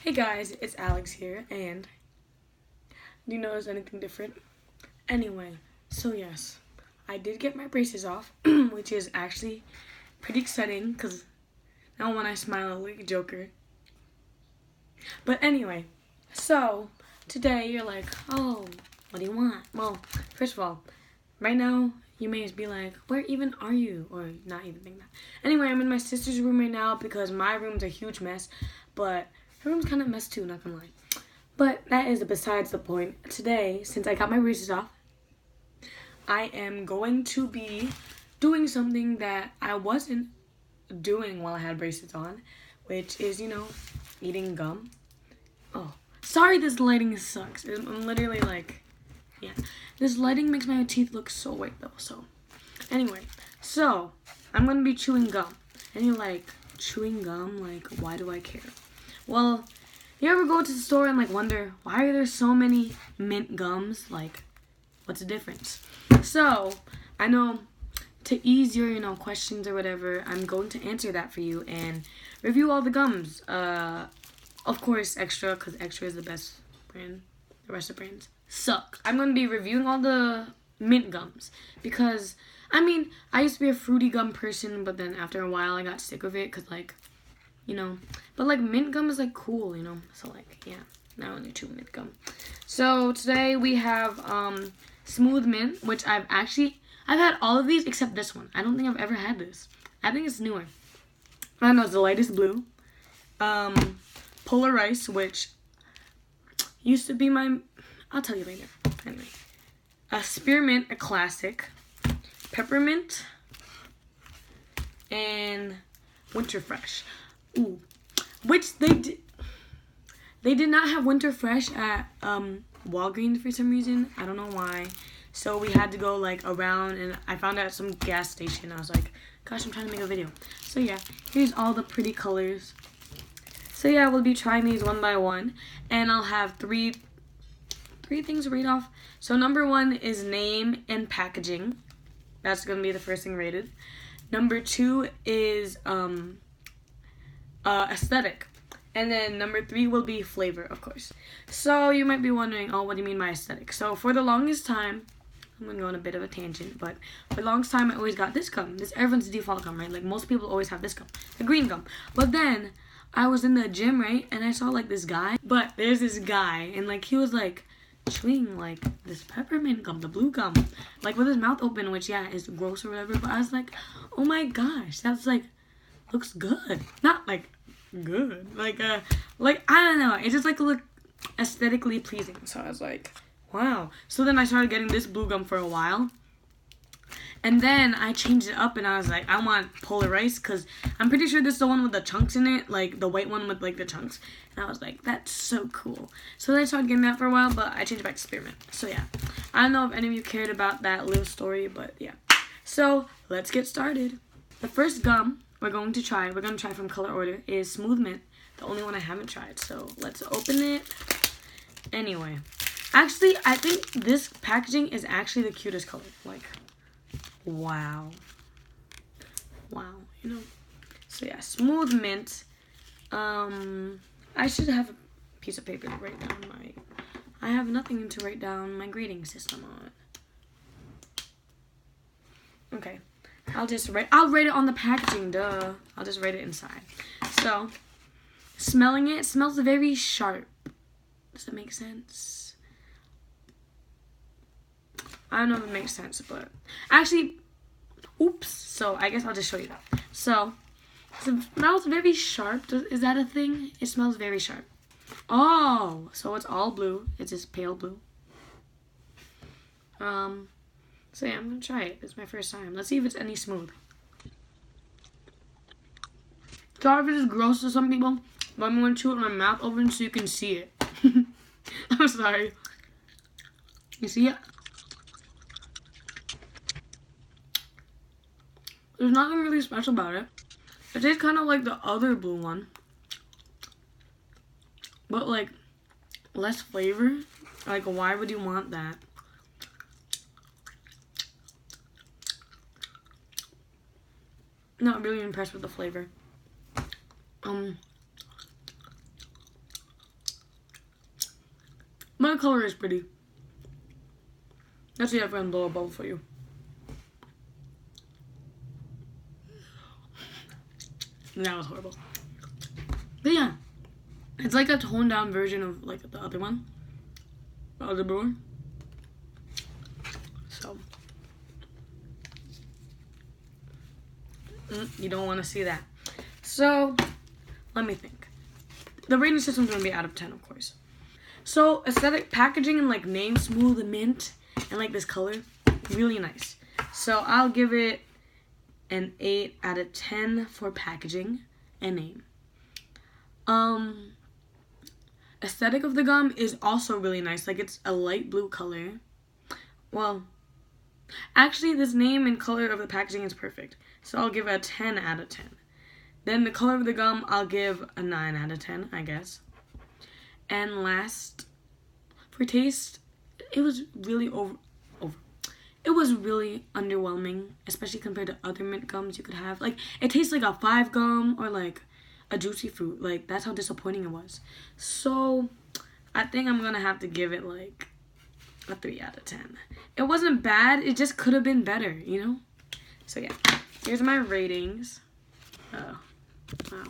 Hey guys, it's Alex here, and do you notice anything different? Anyway, so yes, I did get my braces off, which is actually pretty exciting, because now when I smile I look like a joker. But anyway, so today you're like, oh, what do you want? Well, first of all, right now you may be like, where even are you? Or not even think that. Anyway, I'm in my sister's room right now because my room's a huge mess, but her room's kind of a mess too, not gonna lie. But that is besides the point. Today, since I got my braces off, I am going to be doing something that I wasn't doing while I had braces on, which is, eating gum. Oh, sorry this lighting sucks. I'm literally like, yeah. This lighting makes my teeth look so white though, so. Anyway, so, I'm going to be chewing gum. And you're like, chewing gum? Like, why do I care? Well, you ever go to the store and like wonder, why are there so many mint gums? Like, what's the difference? So, I know to ease your, questions or whatever, I'm going to answer that for you and review all the gums. Of course, Extra, because Extra is the best brand. The rest of the brands suck. I'm going to be reviewing all the mint gums because, I used to be a fruity gum person, but then after a while I got sick of it because, like, but like mint gum is like cool, so like, yeah, not only chew mint gum. So today we have smooth mint, which I've had all of these except this one. I don't think I've ever had this. I think it's newer. I don't know, it's the lightest blue. Polar Ice, which used to be I'll tell you later. Anyway, Spearmint, a classic. Peppermint, and Winter Fresh. Ooh, which they did not have Winter Fresh at Walgreens for some reason. I don't know why. So we had to go like around, and I found it at some gas station. I was like, gosh, I'm trying to make a video. So yeah, here's all the pretty colors. So yeah, we'll be trying these one by one, and I'll have three things to read off. So number 1 is name and packaging. That's gonna be the first thing rated. Number 2 is aesthetic. And then number 3 will be flavor, of course. So you might be wondering, oh, what do you mean by aesthetic? So for the longest time, I'm going to go on a bit of a tangent, but for the longest time, I always got this gum. This everyone's default gum, right? Like most people always have this gum, the green gum. But then I was in the gym, right? And I saw like this guy, but there's this guy, and like he was like chewing like this peppermint gum, the blue gum, like with his mouth open, which yeah, is gross or whatever. But I was like, oh my gosh, that's like, looks good. Not like good, like I don't know, it just like look aesthetically pleasing. So I was like, wow. So then I started getting this blue gum for a while, and then I changed it up and I was like, I want Polar Ice, because I'm pretty sure this is the one with the chunks in it, like the white one with like the chunks. And I was like, that's so cool. So then I started getting that for a while, but I changed it back to Spearmint. So yeah, I don't know if any of you cared about that little story, but yeah. So let's get started. The first gum we're going to try from color order, is Smooth Mint, the only one I haven't tried. So let's open it. Anyway, actually, I think this packaging is actually the cutest color. Like, wow. So yeah, Smooth Mint. I should have a piece of paper to write down I have nothing to write down my grading system on. Okay. I'll write it on the packaging, duh. I'll just write it inside. So, smelling it smells very sharp. Does that make sense? I don't know if it makes sense, but actually, oops. So, I guess I'll just show you that. So, it smells very sharp. Is that a thing? It smells very sharp. Oh, so it's all blue. It's just pale blue. So yeah, I'm gonna try it. It's my first time. Let's see if it's any smooth. Sorry if it is gross to some people, but I'm gonna chew it with my mouth open so you can see it. I'm sorry. You see it? There's nothing really special about it. It tastes kind of like the other blue one, but like less flavor. Like, why would you want that? Not really impressed with the flavor. But the color is pretty. Let's see if I can blow a bubble for you. That was horrible. But yeah, it's like a toned down version of like the other one. The other blue one. So. You don't want to see that. So, let me think. The rating system's going to be out of 10, of course. So, aesthetic packaging and like name, smooth mint, and like this color, really nice. So, I'll give it an 8 out of 10 for packaging and name. Aesthetic of the gum is also really nice. Like, it's a light blue color. Well, actually, this name and color of the packaging is perfect. So, I'll give it a 10 out of 10. Then the color of the gum, I'll give a 9 out of 10, I guess. And last, for taste, it was really It was really underwhelming, especially compared to other mint gums you could have. Like, it tastes like a 5 gum or like a juicy fruit. Like, that's how disappointing it was. So, I think I'm gonna have to give it like a 3 out of 10. It wasn't bad, it just could have been better, you know? So yeah, here's my ratings. Oh, wow.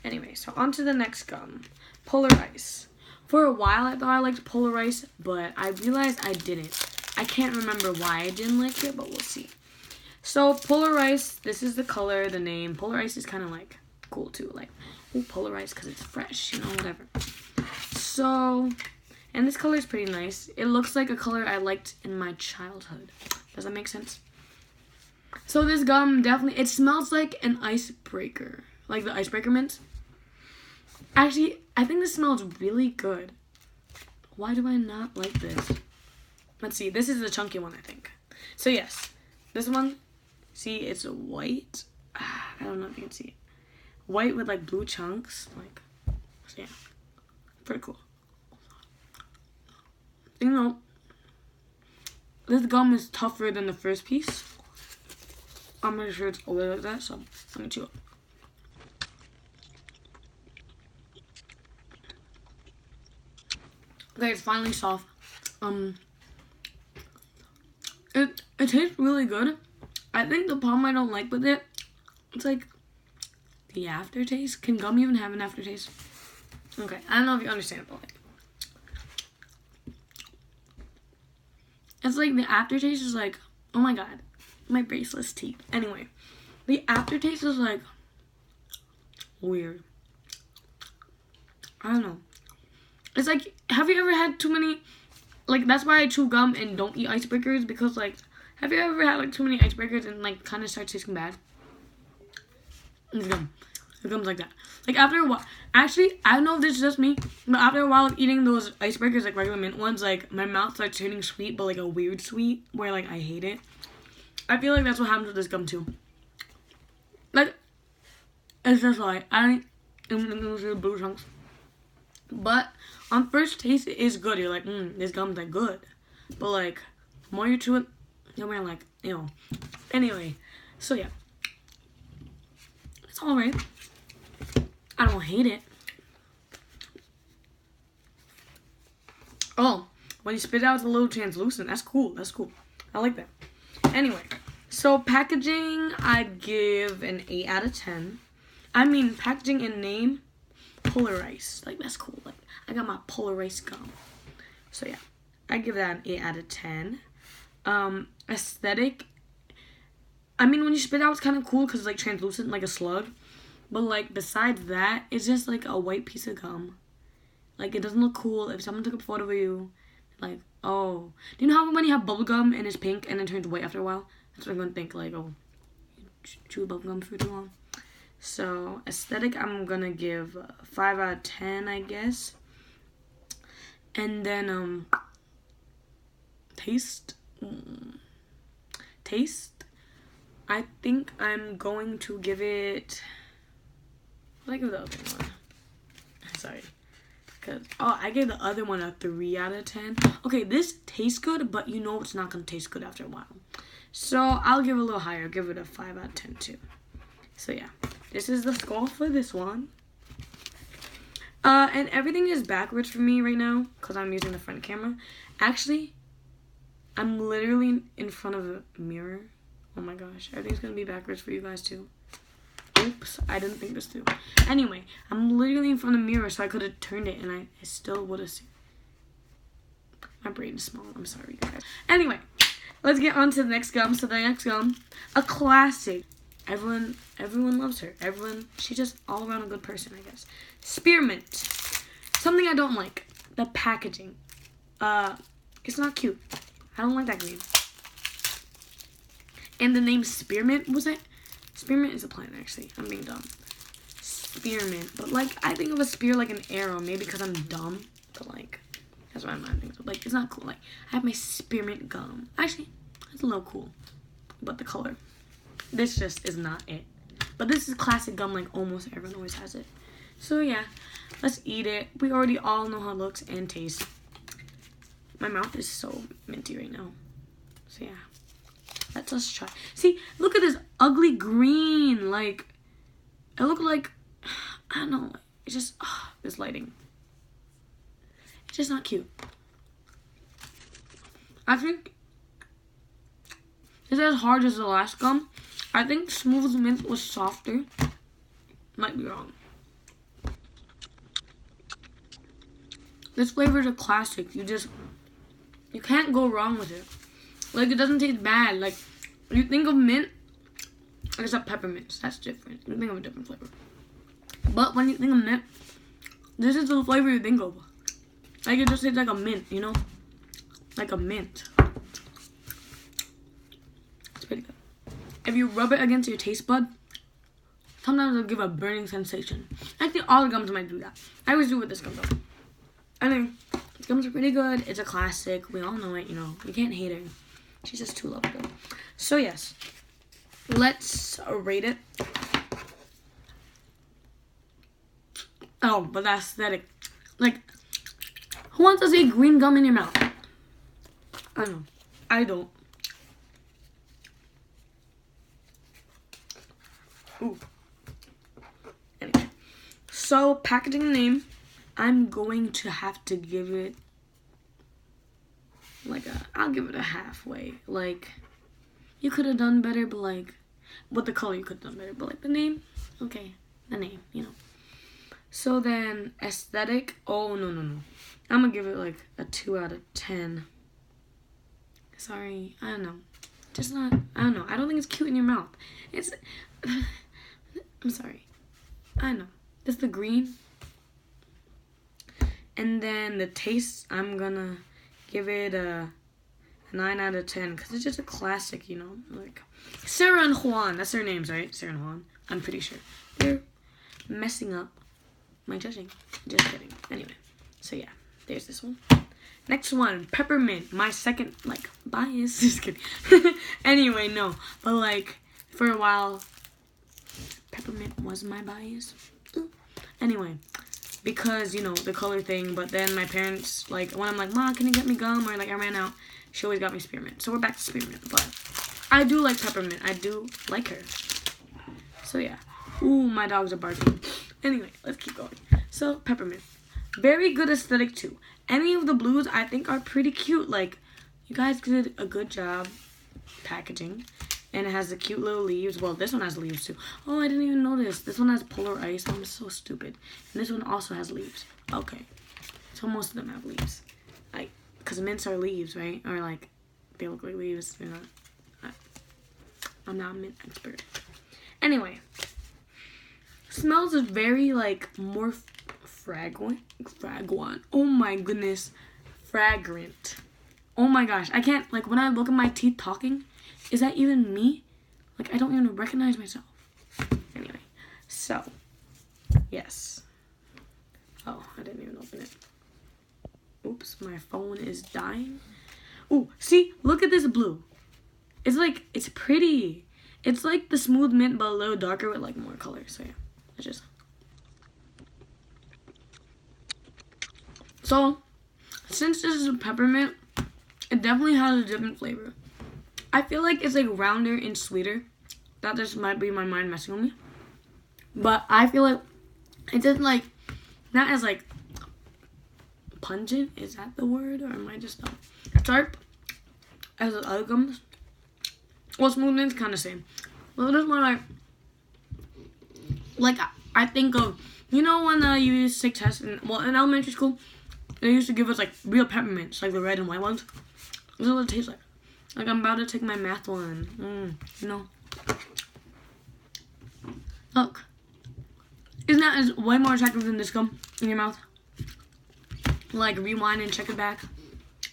Anyway, so on to the next gum, Polar Ice. For a while, I thought I liked Polar Ice, but I realized I didn't. I can't remember why I didn't like it, but we'll see. So, Polar Ice, this is the color, the name. Polar Ice is kind of like cool too. Like, ooh, Polar Ice because it's fresh, you know, whatever. So, and this color is pretty nice. It looks like a color I liked in my childhood. Does that make sense? So, this gum definitely, it smells like an icebreaker. Like the icebreaker mint. Actually, I think this smells really good. Why do I not like this? Let's see. This is the chunky one, I think. So, yes. This one, see, it's white. I don't know if you can see it. White with, like, blue chunks. Like, so yeah. Pretty cool. You know, this gum is tougher than the first piece. I'm pretty sure it's always like that, so I'm going to chew it. Okay, it's finally soft. It tastes really good. I think the problem I don't like with it, it's like the aftertaste. Can gum even have an aftertaste? Okay, I don't know if you understand, but like, it's like the aftertaste is like, oh my god, my braceless teeth. Anyway, the aftertaste is like weird. I don't know. It's like, have you ever had too many, like, that's why I chew gum and don't eat icebreakers, because, like, have you ever had, like, too many icebreakers and, like, kind of start tasting bad? It's gum. It comes like that. Like, after a while, actually, I don't know if this is just me, but after a while of eating those icebreakers, like, regular mint ones, like, my mouth starts turning sweet, but, like, a weird sweet, where, like, I hate it. I feel like that's what happens with this gum, too. Like, it's just like, I don't blue chunks. But on first taste, it is good. You're like, this gum's like good. But like, the more you chew it, the more you're like, ew. Anyway, so yeah. It's alright. I don't hate it. Oh, when you spit it out, it's a little translucent. That's cool. That's cool. I like that. Anyway, so packaging, I'd give an 8 out of 10. I mean, packaging and name, Polar Ice. Like, that's cool. Like, I got my Polar Ice gum. So, yeah. I give that an 8 out of 10. Aesthetic. I mean, when you spit out, it's kind of cool because it's, like, translucent, like a slug. But, like, besides that, it's just, like, a white piece of gum. Like, it doesn't look cool. If someone took a photo of you, like, oh. Do you know how when you have bubble gum and it's pink and it turns white after a while? That's what I'm going to think. Like, oh, you chew bubble gum for too long. So, aesthetic, I'm gonna give 5 out of 10, I guess. And then, taste. Taste, I think I'm going to give it, what did I give the other one? Sorry. I gave the other one a 3 out of 10. Okay, this tastes good, but you know it's not gonna taste good after a while. So, I'll give it a little higher. Give it a 5 out of 10, too. So, yeah. This is the score for this one. And everything is backwards for me right now because I'm using the front camera. Actually, I'm literally in front of a mirror. Oh my gosh, everything's gonna be backwards for you guys too. Oops, I didn't think this through. Anyway, I'm literally in front of the mirror, so I could have turned it and I still would have seen. My brain is small, I'm sorry guys. Anyway, let's get on to the next gum. So the next gum, a classic. Everyone loves her. She's just all around a good person, I guess. Spearmint. Something I don't like, the packaging. It's not cute. I don't like that green. And the name Spearmint, was it? Spearmint is a plant, actually. I'm being dumb. Spearmint. But, like, I think of a spear like an arrow. Maybe because I'm dumb. But, like, that's what I'm thinking. Like, it's not cool. Like, I have my spearmint gum. Actually, it's a little cool. But the color. This just is not it. But this is classic gum. Like, almost everyone always has it. So, yeah. Let's eat it. We already all know how it looks and tastes. My mouth is so minty right now. So, yeah. Let's try. See, look at this ugly green. Like, it looked like, I don't know. It's just, this lighting. It's just not cute. I think it's as hard as the last gum. I think Smooth Mint was softer. Might be wrong. This flavor is a classic. You can't go wrong with it. Like, it doesn't taste bad. Like, you think of mint, except peppermints. That's different. You think of a different flavor. But when you think of mint, this is the flavor you think of. Like, it just tastes like a mint, you know? Like a mint. It's pretty good. If you rub it against your taste bud, sometimes it'll give a burning sensation. Actually, all the gums might do that. I always do with this gum, though. I mean, the gums are pretty good. It's a classic. We all know it, you know. You can't hate her. She's just too lovable. So, yes. Let's rate it. Oh, but that's aesthetic. Like, who wants to see green gum in your mouth? I don't know. I don't. Ooh. Anyway. So, packaging name. I'm going to have to give it like I'll give it a halfway. Like, you could have done better, but like, with the color you could have done better. But like, the name, okay, the name, you know. So then, aesthetic, oh, no. I'm gonna give it like a 2 out of 10. Sorry, I don't know. Just not, I don't know. I don't think it's cute in your mouth. It's, I'm sorry. I don't know. Just the green. And then the taste, I'm gonna give it a 9 out of 10 because it's just a classic, you know. Like Sarah and Juan, that's their names, right? Sarah and Juan, I'm pretty sure. They're messing up my judging. Just kidding. Anyway, so yeah, there's this one. Next one, peppermint. My second, like, bias. Just kidding. Anyway, no. But, like, for a while, peppermint was my bias. Anyway, because, you know, the color thing. But then my parents, like, when I'm like, Mom, can you get me gum? Or, like, I ran out. She always got me spearmint. So we're back to spearmint. But I do like peppermint. I do like her. So, yeah. Ooh, my dogs are barking. Anyway, let's keep going. So, peppermint. Very good aesthetic, too. Any of the blues, I think, are pretty cute. Like, you guys did a good job packaging. And it has the cute little leaves. Well, this one has leaves, too. Oh, I didn't even notice. This one has polar ice. I'm so stupid. And this one also has leaves. Okay. So, most of them have leaves. Like, because mints are leaves, right? Or, like, they look like leaves. They're not. I'm not a mint expert. Anyway. Smells is very, like, more fragrant. Oh my goodness. Fragrant. Oh my gosh. I can't, like, when I look at my teeth talking, is that even me? Like, I don't even recognize myself. Anyway. So. Yes. Oh, I didn't even open it. Oops, my phone is dying. Ooh, see? Look at this blue. It's like, it's pretty. It's like the smooth mint, but a little darker with, like, more color. So, yeah. It's just. So, since this is a peppermint, it definitely has a different flavor. I feel like it's like rounder and sweeter. That just might be my mind messing with me. But I feel like it doesn't like Not as like pungent, is that the word, or am I just dumb? Sharp as the other gums. Well, smooth mint's kind of same. Well, this one like I think of, you know, when you used to take tests in elementary school, they used to give us like real peppermints, like the red and white ones. This is what it tastes like. Like I'm about to take my math one. You know. Look. Isn't that way more attractive than this gum in your mouth? Like rewind and check it back.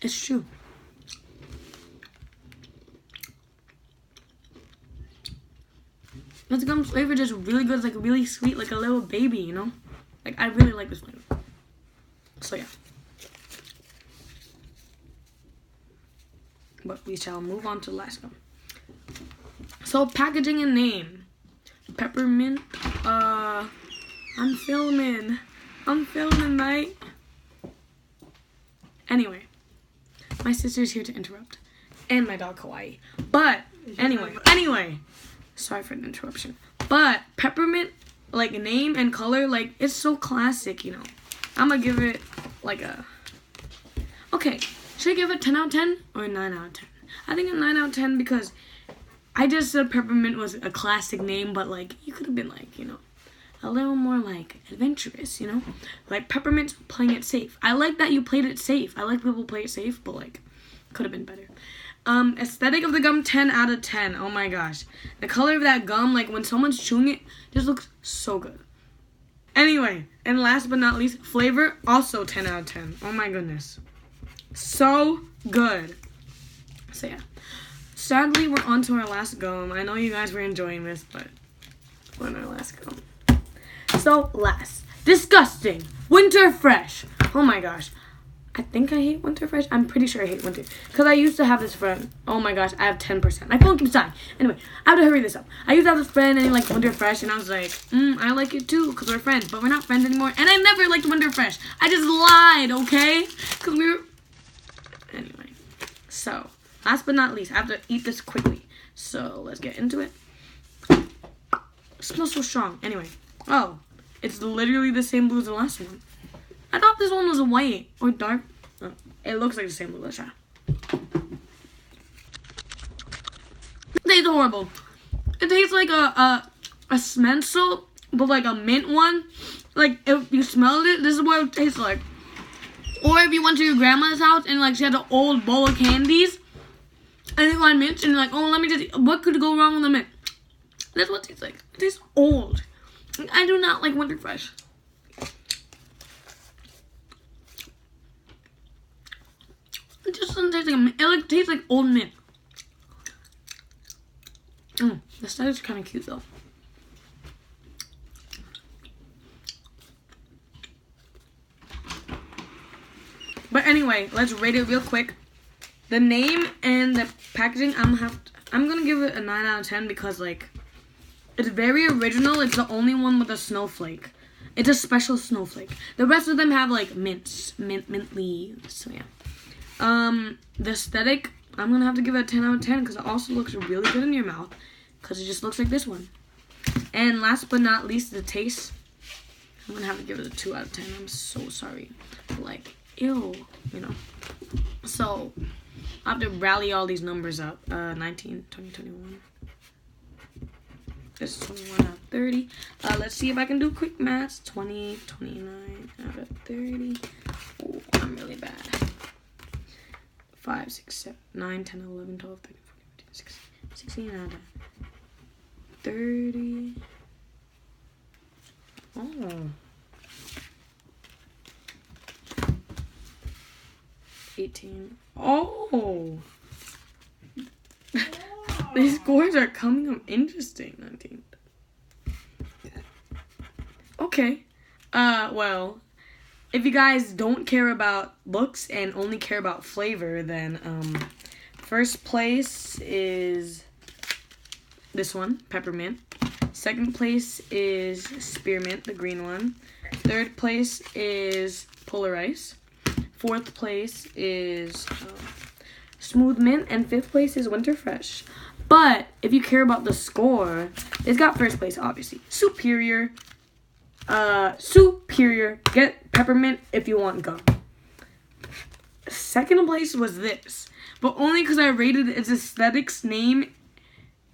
It's true. This gum flavor just really good. It's like really sweet, like a little baby, you know? Like I really like this flavor. So yeah. But we shall move on to the last gum. So packaging and name. Peppermint. I'm filming, mate. Anyway, my sister's here to interrupt, and my dog Kawaii. But anyway, sorry for the interruption. But peppermint, like name and color, like it's so classic, you know. I'm gonna give it like a. Okay, should I give it 10 out of 10 or 9 out of 10? I think a 9 out of 10 because I just said peppermint was a classic name, but like you could have been like, you know, a little more like adventurous, you know? Like peppermint's playing it safe. I like that you played it safe. I like people play it safe, but like could have been better. Aesthetic of the gum, 10 out of 10. Oh my gosh. The color of that gum, like when someone's chewing it, just looks so good. Anyway, and last but not least, flavor, also 10 out of 10. Oh my goodness. So good. So yeah. Sadly, we're on to our last gum. I know you guys were enjoying this, but we're on our last gum. So, last. Disgusting. Winter Fresh. Oh my gosh. I think I hate Winter Fresh. I'm pretty sure I hate Winter. Because I used to have this friend. Oh my gosh, I have 10%. My phone keeps dying. Anyway, I have to hurry this up. I used to have this friend and he liked Winter Fresh. And I was like, I like it too because we're friends. But we're not friends anymore. And I never liked Winter Fresh. I just lied, okay? Because we were... Anyway. So, last but not least, I have to eat this quickly. So, let's get into it. It smells so strong. Anyway. Oh, it's literally the same blue as the last one. I thought this one was white or dark. Oh, it looks like the same blue. Let's try. It tastes horrible. It tastes like a smensel, but like a mint one. Like if you smelled it, this is what it tastes like. Or if you went to your grandma's house and like she had an old bowl of candies and you want mint and you're like, oh, let me just, what could go wrong with the mint? That's what it tastes like. It tastes old. I do not like Winter Fresh. It just doesn't taste like mint. It like tastes like old mint. The side is kind of cute though. But anyway, let's rate it real quick. The name and the packaging, I'm gonna give it a 9 out of 10 because like it's very original. It's the only one with a snowflake. It's a special snowflake. The rest of them have like mint leaves. So yeah. The aesthetic, I'm gonna have to give it a 10 out of 10 because it also looks really good in your mouth because it just looks like this one. And last but not least, the taste, I'm gonna have to give it a 2 out of 10. I'm so sorry. Like, ew, you know. So I have to rally all these numbers up. 19, 20, 21. This is 21 out of 30. Let's see if I can do quick maths. 20, 29 out of 30. Oh, I'm really bad. 5, 6, 7, 9, 10, 11, 12, 13, 14, 15, 16 out of 30. Oh. 18. Oh. These scores are coming up interesting. 19. Okay. Well, if you guys don't care about looks and only care about flavor, then first place is this one, peppermint. Second place is spearmint, the green one. Third place is polar ice. Fourth place is smooth mint, and fifth place is winter fresh. But if you care about the score, it's got first place, obviously. Superior. superior. Get peppermint if you want gum. Second place was this, but only because I rated its aesthetics, name,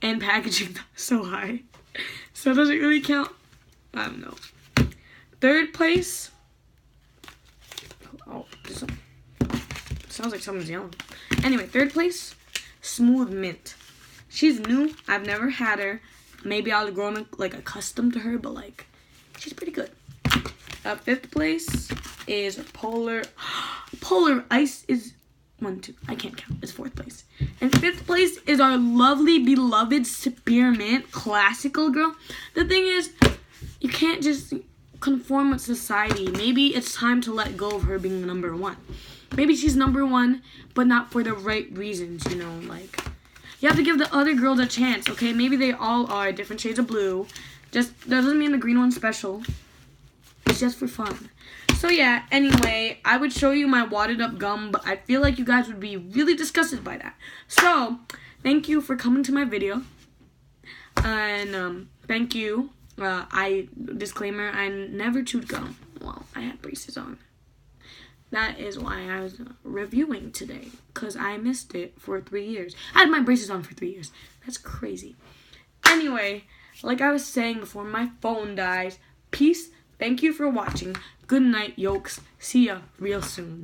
and packaging so high. So does it really count? I don't know. Third place. Oh, sounds like someone's yelling. Anyway, third place, Smooth Mint. She's new. I've never had her. Maybe I'll grow like accustomed to her, but like she's pretty good. Fifth place is Polar Ice is 1, 2. I can't count. It's fourth place. And fifth place is our lovely, beloved Spearmint Classical Girl. The thing is, you can't just conform with society. Maybe it's time to let go of her being number 1. Maybe she's number 1, but not for the right reasons, you know, like you have to give the other girls a chance, okay? Maybe they all are different shades of blue. Just that doesn't mean the green one's special. It's just for fun. So yeah, anyway, I would show you my wadded up gum, but I feel like you guys would be really disgusted by that. So, thank you for coming to my video. And thank you. Disclaimer, I never chewed gum. Well, I had braces on. That is why I was reviewing today, because I missed it for 3 years. I had my braces on for 3 years. That's crazy. Anyway, like I was saying before my phone dies, peace. Thank you for watching. Good night, yolks. See ya real soon.